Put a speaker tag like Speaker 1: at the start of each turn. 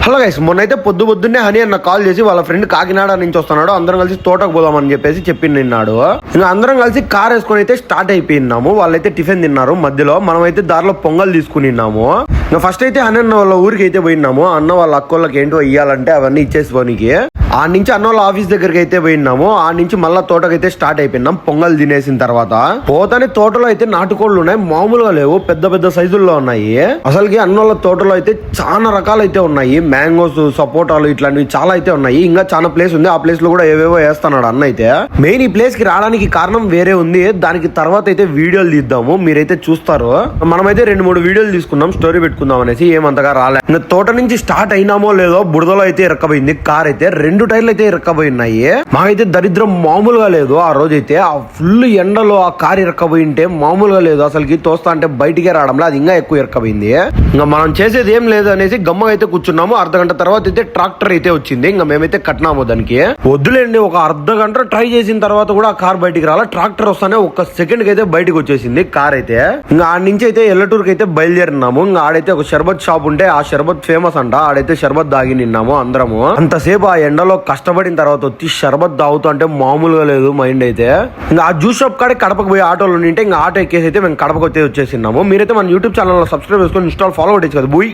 Speaker 1: Hello guys, మొన్నైతే పొద్దున్నే honey అన్న call చేసి వాళ్ళ ఫ్రెండ్ కాకినాడ నుంచి వస్తున్నాడు, అందరం కలిసి తోటకు పోదామని చెప్పేసి నిన్నాడు. ఇంకా అందరం కలిసి కార్ వేసుకొని అయితే స్టార్ట్ అయిపోయినాము. వాళ్ళైతే టిఫిన్ తిన్నారు, మధ్యలో మనమైతే దారిలో పొంగల్ తీసుకునిన్నాము. ఇంకా ఫస్ట్ అయితే హనీ అన్న వాళ్ళ ఊరికి అయితే పోయినాము. అన్న వాళ్ళ అక్కోళ్ళకి ఏంటో ఇయ్యాలంటే అవన్నీ ఇచ్చేసి పోనీకి ఆ నుంచి అన్న వాళ్ళ ఆఫీస్ దగ్గరికి అయితే పోయినాము. ఆ నుంచి మళ్ళా తోటకైతే స్టార్ట్ అయిపోయినాం. పొంగల్ తినేసిన తర్వాత పోతానే తోటలో అయితే నాటుకోళ్ళు ఉన్నాయి, మామూలుగా లేవు, పెద్ద పెద్ద సైజుల్లో ఉన్నాయి. అసలుకి అన్న వాళ్ళ తోటలో అయితే చాలా రకాలు అయితే ఉన్నాయి. మ్యాంగోస్, సపోటాలు ఇట్లాంటివి చాలా అయితే ఉన్నాయి. ఇంకా చాలా ప్లేస్ ఉంది, ఆ ప్లేస్ లో కూడా ఏవేవో వేస్తున్నాడు అన్న అయితే. మెయిన్ ఈ ప్లేస్ కి రావడానికి కారణం వేరే ఉంది, దానికి తర్వాత అయితే వీడియోలు తీద్దాము, మీరైతే చూస్తారు. మనమైతే 2-3 వీడియోలు తీసుకున్నాం, స్టోరీ పెట్టుకుందాం అనేసి. ఏమంతగా రాలే. ఇంకా తోట నుంచి స్టార్ట్ అయినామో లేదో బురదలో అయితే ఇరక్కబోయింది కార్ అయితే. 2 టైర్లు అయితే ఇరక్కబోయినాయి. మాకైతే దరిద్రం మామూలుగా లేదు. ఆ రోజైతే ఆ ఫుల్ ఎండలో ఆ కార్ ఇరక్కబోయింటే మామూలుగా లేదు. అసలుకి తోస్తా అంటే బయటికే రావడంలో అది ఇంకా ఎక్కువ ఇరక్కబోయింది. ఇంకా మనం చేసేది ఏం లేదు అనేసి గమ్మ అయితే కూర్చున్నాము. అర్ధగంట తర్వాత అయితే ట్రాక్టర్ అయితే వచ్చింది. ఇంకా మేమైతే కట్టినాము దానికి. వద్దులేండి, ఒక అర్ధగంట ట్రై చేసిన తర్వాత కూడా ఆ కార్ బయటికి రాలా. ట్రాక్టర్ వస్తానే ఒక్క సెకండ్ కి అయితే బయటకు వచ్చేసింది కార్ అయితే. ఇంకా ఆడ నుంచి అయితే ఎల్లటూరుకి అయితే బయలుదేరినాము. ఇంకా ఆడైతే ఒక షర్బత్ షాప్ ఉంటే ఆ షర్బత్ ఫేమస్ అంట, ఆడైతే షర్బత్ దాగి నిన్నాము అందరము. అంతసేపు ఆ ఎండలో కష్టపడిన తర్వాత వచ్చి షర్బత్ తాగుతూ అంటే మామూలుగా లేదు మైండ్ అయితే. ఇంకా ఆ జ్యూస్ షాప్ కాడే కడపకు పోయి ఆటోలో ఉంటే ఇంకా ఆటో ఎక్కేసి అయితే మేము కడపకు వచ్చేసినాము. మీరైతే మన యూట్యూబ్ ఛానల్ లో సబ్స్క్రైబ్ చేసుకొని ఇన్స్టాల్ ఫాలో కొట్టచ్చు కదా బూయ్.